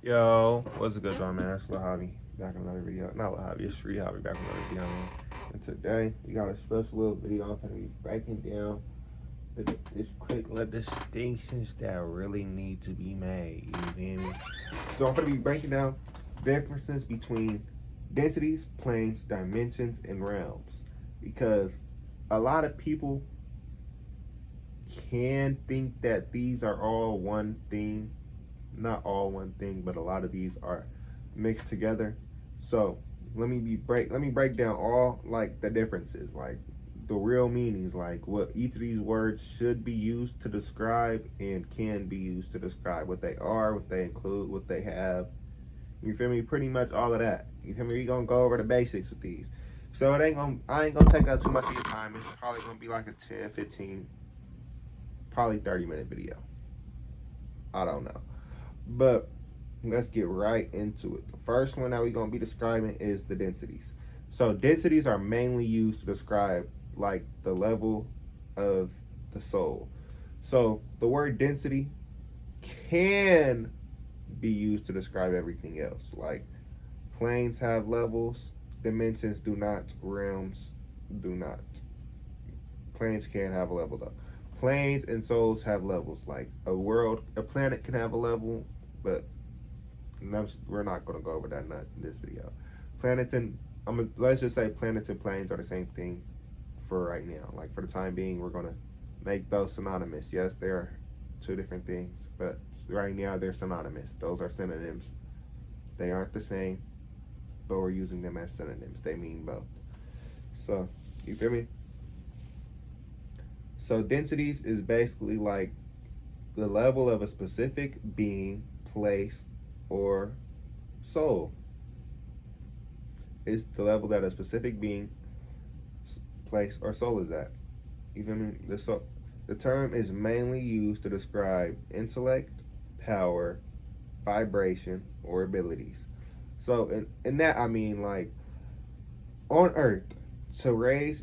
Yo, what's good, y'all, man? It's Lil Javi back in another video. Not Lil Javi, it's Free Javi back in another video, man. And today we got a special little video. I'm gonna be breaking down this quick little distinctions that really need to be made. You feel me? So I'm gonna be breaking down differences between densities, planes, dimensions, and realms, because a lot of people can think that these are all one thing. Not all one thing, but a lot of these are mixed together. So let me break down all like the differences, like the real meanings, like what each of these words should be used to describe and can be used to describe, what they are, what they include, what they have. You feel me? Pretty much all of that. You feel me? We're gonna go over the basics with these. So I ain't gonna take up too much of your time. It's probably gonna be like a 10, 15, probably 30-minute video. I don't know. But let's get right into it. The first one that we're going to be describing is the densities. So densities are mainly used to describe like the level of the soul. So the word density can be used to describe everything else. Like planes have levels, dimensions do not, realms do not. Planes can have a level though. Planes and souls have levels. Like a planet can have a level, but we're not going to go over that in this video. Planets and let's just say planets and planes are the same thing for right now. Like for the time being, we're going to make those synonymous. Yes, they are two different things, but right now they're synonymous. Those are synonyms. They aren't the same, but we're using them as synonyms. They mean both. So, you feel me? So densities is basically like the level of a specific being, place, or soul. It's the level that a specific being, place, or soul is at. You feel me? The term is mainly used to describe intellect, power, vibration, or abilities. So in that I mean like on Earth, to raise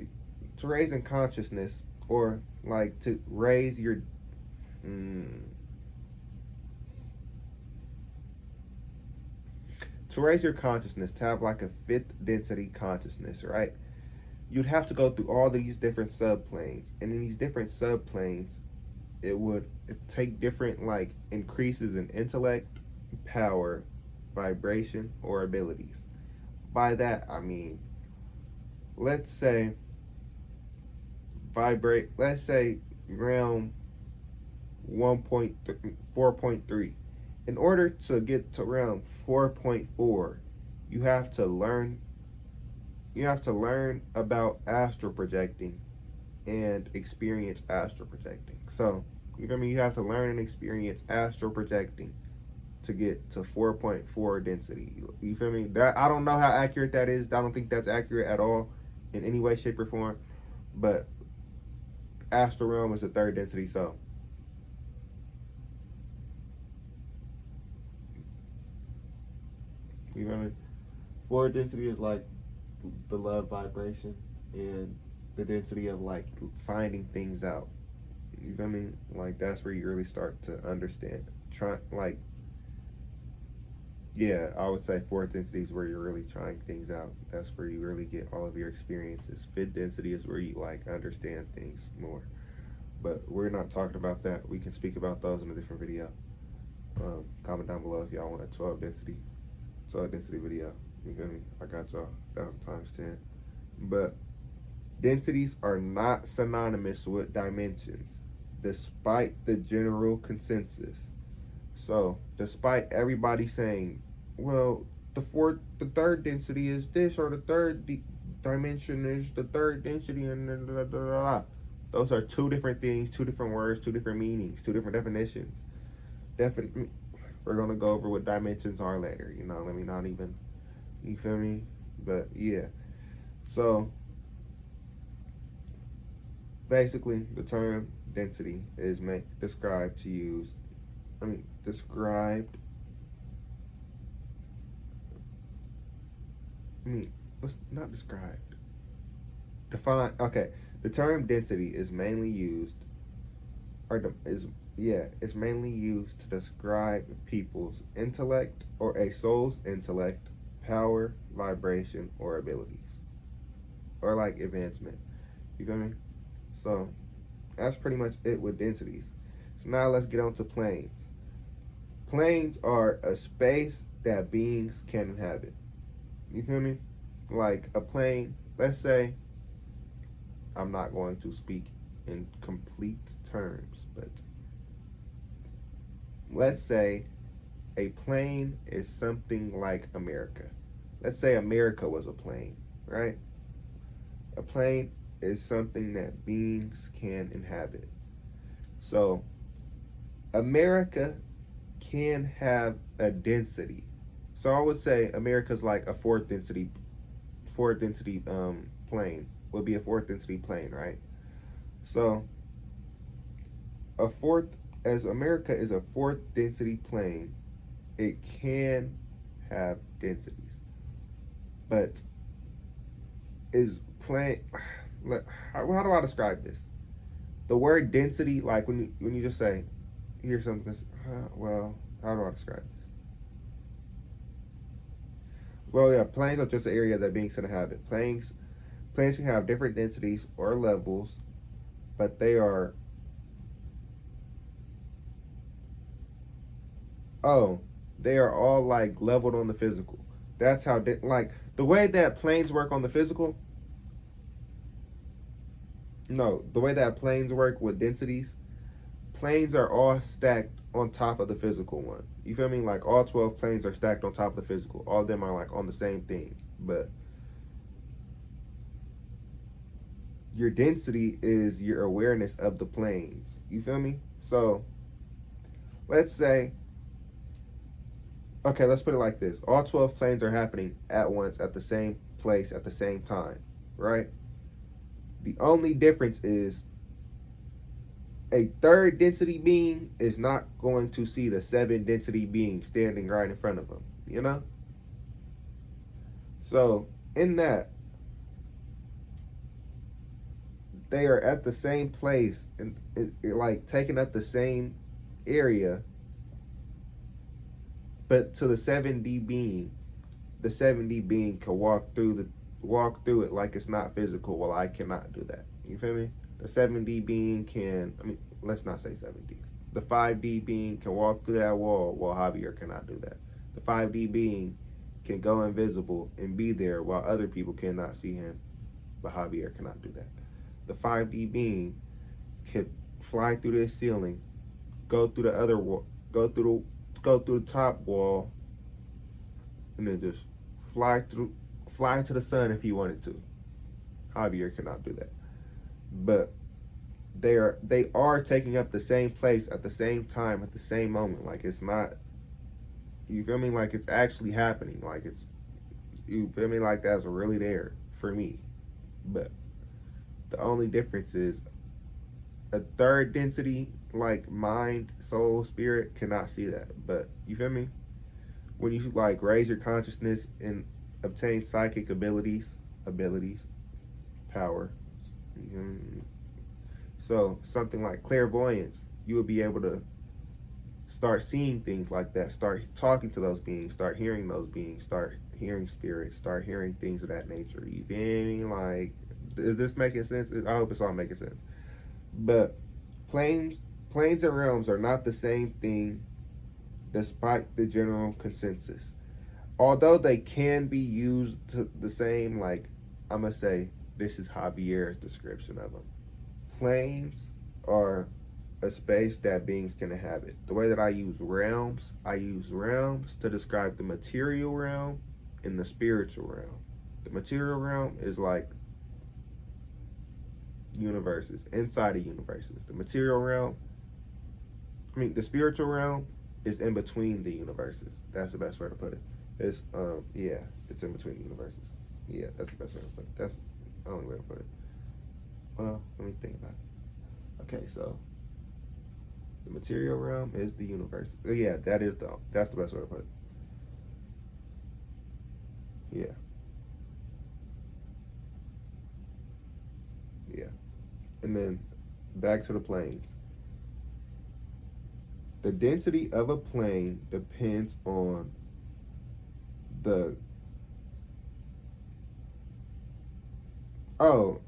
in consciousness, or like to raise your to raise your consciousness, to have like a fifth density consciousness, right? You'd have to go through all these different subplanes, and in these different subplanes it would take different like increases in intellect, power, vibration, or abilities. By that I mean, let's say let's say realm 4.3. In order to get to realm 4.4, you have to learn about astral projecting and experience astral projecting. So, you feel me? You have to learn and experience astral projecting to get to 4.4 density. You feel me? That I don't know how accurate that is. I don't think that's accurate at all in any way, shape, or form. But astral realm is the third density, so you know what I mean? Fourth density is like the love vibration and the density of like finding things out. You feel me? Like that's where you really start to understand. Yeah, I would say fourth density is where you're really trying things out. That's where you really get all of your experiences. Fifth density is where you like understand things more. But we're not talking about that. We can speak about those in a different video. Comment down below if y'all want a 12 density video. You feel me? I got y'all 1,000 times 10. But densities are not synonymous with dimensions, despite the general consensus. So, despite everybody saying, well, the third density is this, or the third dimension is the third density, and blah, blah, blah, blah. Those are two different things, two different words, two different meanings, two different definitions. Definitely, we're gonna go over what dimensions are later. You know, let me not even, you feel me? But yeah, so basically, the term density is described. What's not described? Defined. Okay, the term density is mainly used, or is Yeah, it's mainly used to describe people's intellect or a soul's intellect, power, vibration, or abilities, or like advancement. You feel me? So that's pretty much it with densities. So now let's get on to planes. Planes are a space that beings can inhabit. You feel me? Like a plane, let's say, I'm not going to speak in complete terms, but let's say a plane is something like America. Let's say America was a plane, right? A plane is something that beings can inhabit. So America can have a density. So I would say America's like a fourth density plane would be a fourth density plane, right? So a fourth as America is a fourth density plane, it can have densities. But is plane how do I describe this? The word density, like when you just say here's something well, how do I describe this? Well, yeah, planes are just an area that beings inhabit. Planes can have different densities or levels, but oh, they are all like leveled on the physical. That's how like the way that planes work on the physical. No, the way that planes work with densities, planes are all stacked on top of the physical one. You feel me? Like all 12 planes are stacked on top of the physical. All of them are like on the same thing, but your density is your awareness of the planes. You feel me? So let's say, okay, let's put it like this: all 12 planes are happening at once at the same place at the same time, right? The only difference is a third density being is not going to see the seven density being standing right in front of them, you know? So, in that, they are at the same place and like taking up the same area, but to the 7D being, the 7D being can walk through it like it's not physical. Well, I cannot do that. You feel me? The 7D being can, I mean, let's not say 7D. The 5D being can walk through that wall while Javier cannot do that. The 5D being can go invisible and be there while other people cannot see him, but Javier cannot do that. The 5D being can fly through this ceiling, go through the other wall, go through the top wall, and then just fly to the sun if he wanted to. Javier cannot do that. But they are taking up the same place at the same time at the same moment. Like it's not, you feel me? Like it's actually happening. Like it's, you feel me? Like that's really there for me. But the only difference is a third density, like mind, soul, spirit, cannot see that. But you feel me? When you like raise your consciousness and obtain psychic abilities, power. So something like clairvoyance, you would be able to start seeing things like that, start talking to those beings, start hearing those beings, start hearing spirits, start hearing things of that nature. You feel me? Like, is this making sense? I hope it's all making sense. But planes, planes and realms are not the same thing, despite the general consensus. Although they can be used to the same, like I'm gonna say, this is Javier's description of them. Planes are a space that beings can inhabit. The way that I use realms to describe the material realm and the spiritual realm. The material realm is like universes, inside of universes. The material realm, the spiritual realm is in between the universes. That's the best way to put it. It's yeah, it's in between the universes. Yeah, that's the best way to put it. That's the only way to put it. Well, let me think about it. Okay, so the material realm is the universe. Yeah, that's the best way to put it. Yeah, yeah. And then back to the planes. the density of a plane depends on the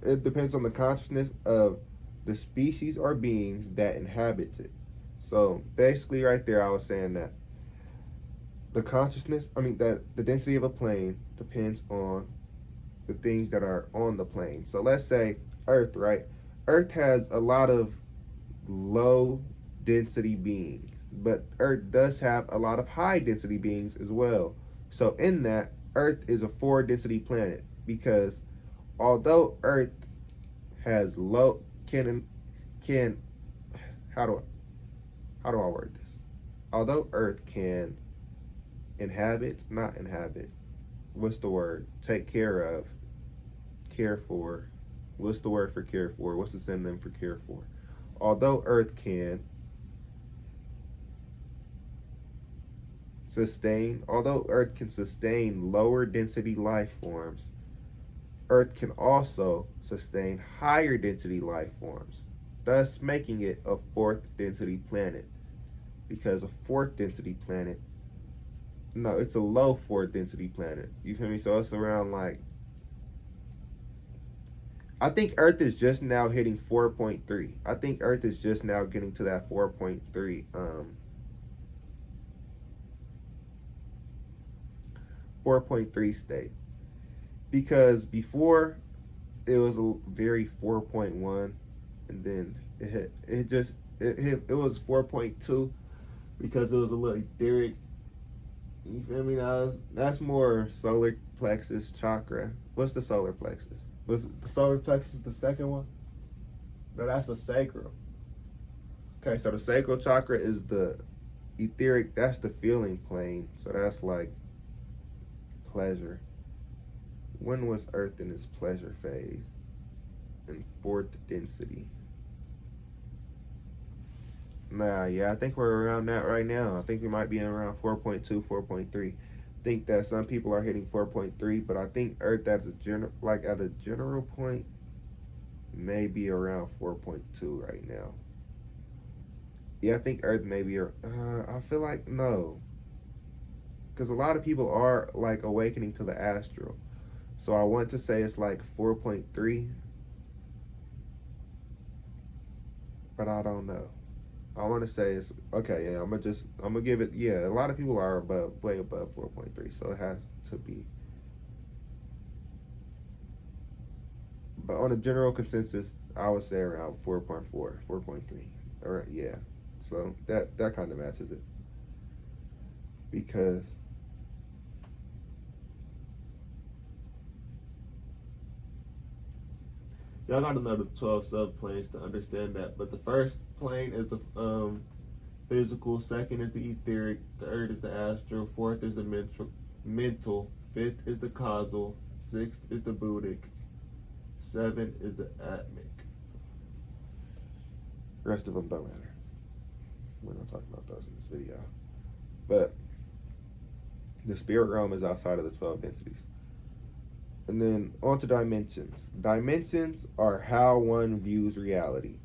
it depends on the consciousness of the species or beings that inhabits it. So basically right there I was saying that that the density of a plane depends on the things that are on the plane. So let's say Earth, right? Earth has a lot of low density beings, but Earth does have a lot of high density beings as well. So in that, Earth is a 4 density planet because although Earth has low can how do I word this? Although Earth can not inhabit, what's the word? Take care of, care for. What's the word for care for? What's the synonym for care for? Although Earth can although Earth can sustain lower density life forms, Earth can also sustain higher density life forms, thus making it a 4th density planet. Because a 4th density planet, no, it's a low 4th density planet. You feel me? So it's around like, I think Earth is just now hitting 4.3. I think Earth is just now getting to that 4.3 state. Because before it was a very 4.1, and then it was 4.2 because it was a little etheric. You feel me? That's more solar plexus chakra. What's the solar plexus? Was the solar plexus the second one? No, that's the sacral. Okay, so the sacral chakra is the etheric. That's the feeling plane. So that's like pleasure. When was Earth in its pleasure phase? In 4th density. Yeah, I think we're around that right now. I think we might be around 4.2, 4.3. I think that some people are hitting 4.3, but I think Earth at a general point may be around 4.2 right now. Yeah, I think Earth may be. I feel like no, because a lot of people are like awakening to the astral. So I want to say it's like 4.3, but I don't know. I want to say it's okay. Yeah, I'm gonna give it. Yeah, a lot of people are way above 4.3, so it has to be. But on a general consensus, I would say around 4.4, 4.3. All right, yeah. So that kind of matches it because y'all got to know the 12 subplanes to understand that. But the first plane is the physical, second is the etheric, third is the astral, fourth is the mental, fifth is the causal, sixth is the buddhic, seven is the atmic. The rest of them don't matter. We're not talking about those in this video. But the spirit realm is outside of the 12 densities. And then on to dimensions. Dimensions are how one views reality.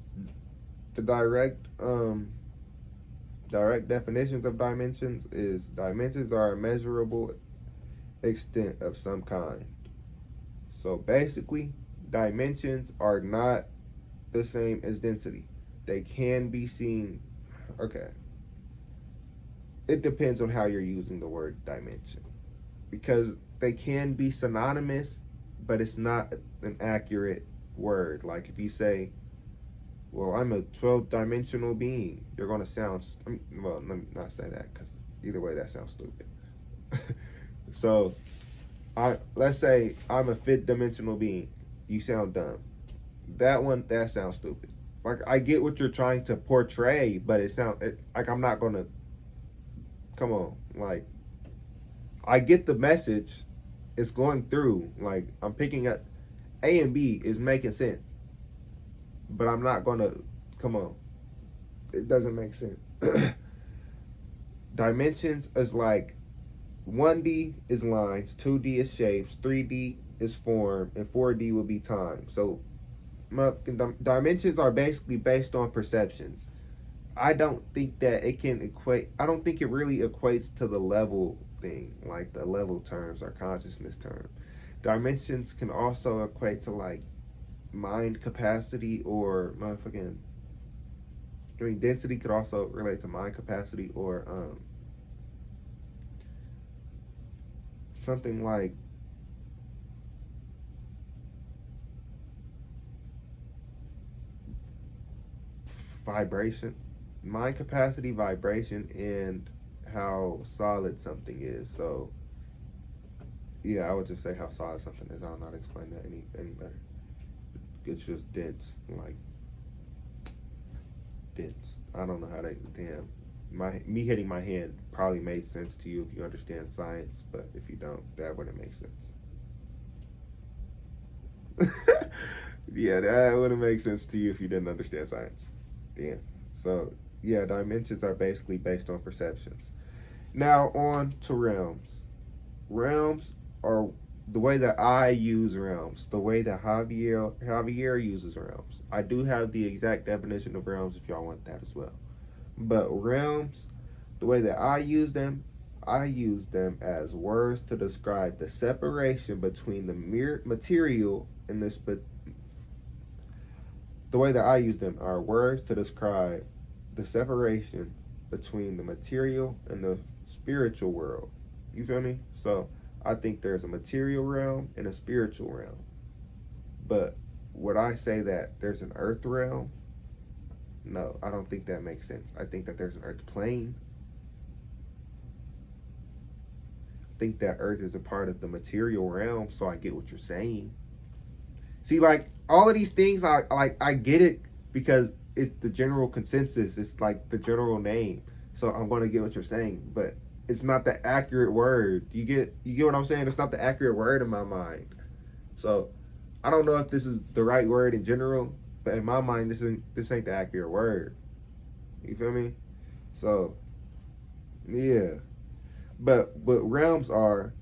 The direct definitions of dimensions are a measurable extent of some kind. So basically, dimensions are not the same as density. They can be seen. Okay. It depends on how you're using the word dimension, because they can be synonymous, but it's not an accurate word. Like if you say, well, I'm a 12-dimensional being, you're going to sound, well, let me not say that, because either way that sounds stupid. So let's say I'm a 5th-dimensional being, you sound dumb. That sounds stupid. Like, I get what you're trying to portray, but like I'm not going to, come on, like, I get the message, it's going through, like, I'm picking up, A and B is making sense, but I'm not gonna, come on, it doesn't make sense. Dimensions is like, 1D is lines, 2D is shapes, 3D is form, and 4D will be time. So dimensions are basically based on perceptions. I don't think that it can equate. I don't think it really equates to the level thing, like the level terms or consciousness term. Dimensions can also equate to like mind capacity or motherfucking. I mean, density could also relate to mind capacity or something like vibration, mind capacity, vibration, and how solid something is. So yeah, I would just say how solid something is. I don't know how to explain that any better. It's just dense, like dense. I don't know how to. Damn, me hitting my hand probably made sense to you if you understand science, but if you don't, that wouldn't make sense. Yeah, that wouldn't make sense to you if you didn't understand science. Damn. So yeah, dimensions are basically based on perceptions. Now on to realms. Realms are the way that I use realms, the way that Javier uses realms. I do have the exact definition of realms if y'all want that as well. But realms, the way that I use them as words to describe the separation between the mere material and this. But the way that I use them are words to describe the separation between the material and the spiritual world. You feel me? So I think there's a material realm and a spiritual realm. But would I say that there's an earth realm? No, I don't think that makes sense. I think that there's an earth plane. I think that earth is a part of the material realm, so I get what you're saying. See, like all of these things, I get it because it's the general consensus. It's like the general name, so I'm going to get what you're saying. But it's not the accurate word. You get what I'm saying? It's not the accurate word in my mind. So I don't know if this is the right word in general, but in my mind, this ain't the accurate word. You feel me? So yeah, but realms are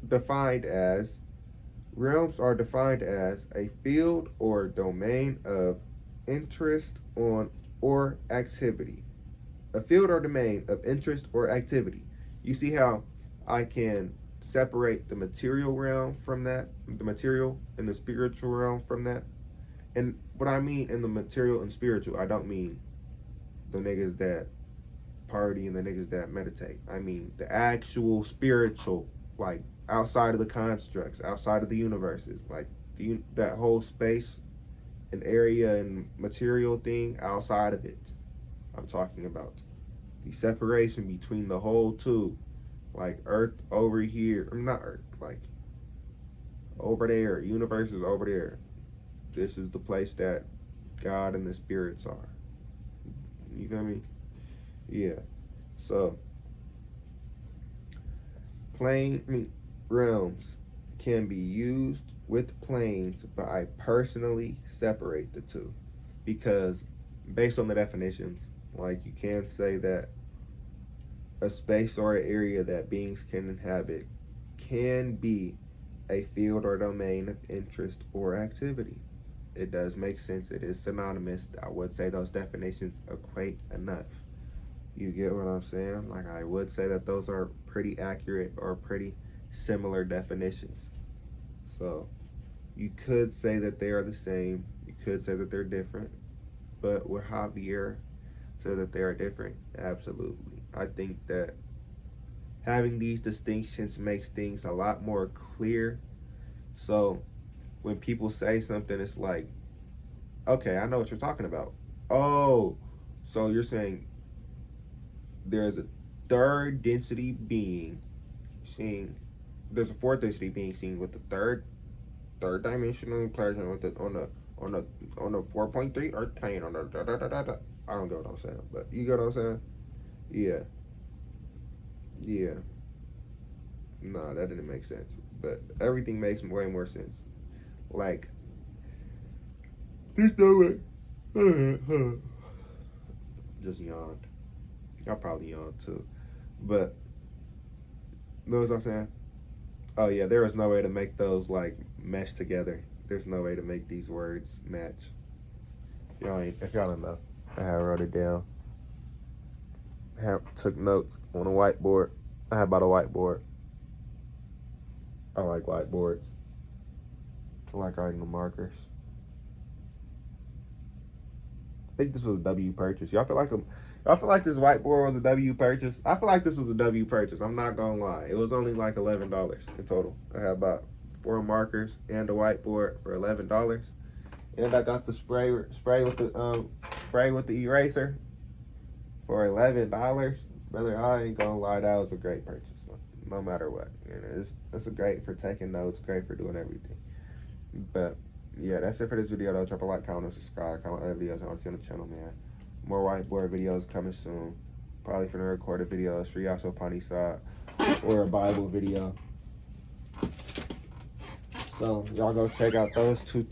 defined as. Realms are defined as a field or domain of interest on or activity. A field or domain of interest or activity. You see how I can separate the material realm from that, the material and the spiritual realm from that? And what I mean in the material and spiritual, I don't mean the niggas that party and the niggas that meditate. I mean the actual spiritual, like outside of the constructs, outside of the universes, like that whole space and area and material thing outside of it. I'm talking about the separation between the whole two, like Earth over here, or not Earth, like over there, universe is over there. This is the place that God and the spirits are. You feel me? Yeah. So realms can be used with planes, but I personally separate the two because based on the definitions, like you can say that a space or an area that beings can inhabit can be a field or domain of interest or activity. It does make sense. It is synonymous. I would say those definitions equate enough. You get what I'm saying? Like I would say that those are pretty accurate or pretty similar definitions. So you could say that they are the same. You could say that they're different. But with Javier said that they are different, absolutely. I think that having these distinctions makes things a lot more clear. So when people say something, it's like, okay, I know what you're talking about. Oh, so you're saying there's a third density being seen. There's a fourth density being seen with the third dimensional pleasure with the on the 4.3 Earth plane on the da, da, da, da, da. I don't get what I'm saying, but you get what I'm saying? Yeah, yeah. No, that didn't make sense. But everything makes way more sense. Like, there's no way. Just yawned. I probably yawned too. But, you know what I'm saying? Oh yeah, there is no way to make those like mesh together. There's no way to make these words match. Y'all ain't, if y'all don't know. I wrote it down. Took notes on a whiteboard. I had bought a whiteboard. I like whiteboards. I like writing the markers. I think this was a W purchase. Y'all feel like this whiteboard was a W purchase? I feel like this was a W purchase. I'm not gonna lie. It was only like $11 in total. I had about 4 markers and a whiteboard for $11. And I got the spray with the eraser for $11. Brother, I ain't gonna lie, that was a great purchase. No matter what. And it's a great for taking notes, great for doing everything. But yeah, that's it for this video though. Drop a like, comment, and subscribe. Comment other videos I want to see on the channel, man. More whiteboard videos coming soon. Probably finna record a video, Sri also Pani side, or a Bible video. So y'all go check out those two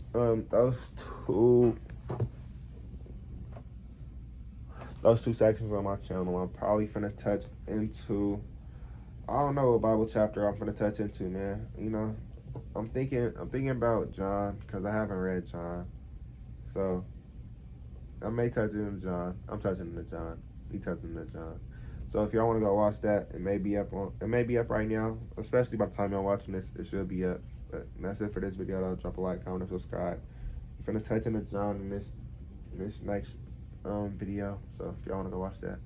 sections on my channel. I'm probably finna touch into, I don't know what Bible chapter I'm finna touch into, man. You know, I'm thinking about John, because I haven't read John. So I may touch into John. I'm touching into John. He touching into John. So if y'all want to go watch that, it may be up right now. Especially by the time y'all watching this, it should be up. But that's it for this video though. Drop a like, comment, and subscribe. I'm finna touch into John in this next video. So if y'all want to go watch that,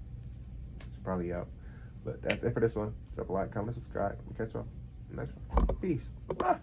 it's probably out. But that's it for this one. Drop a like, comment, and subscribe. We'll catch y'all next one. Peace. Bye.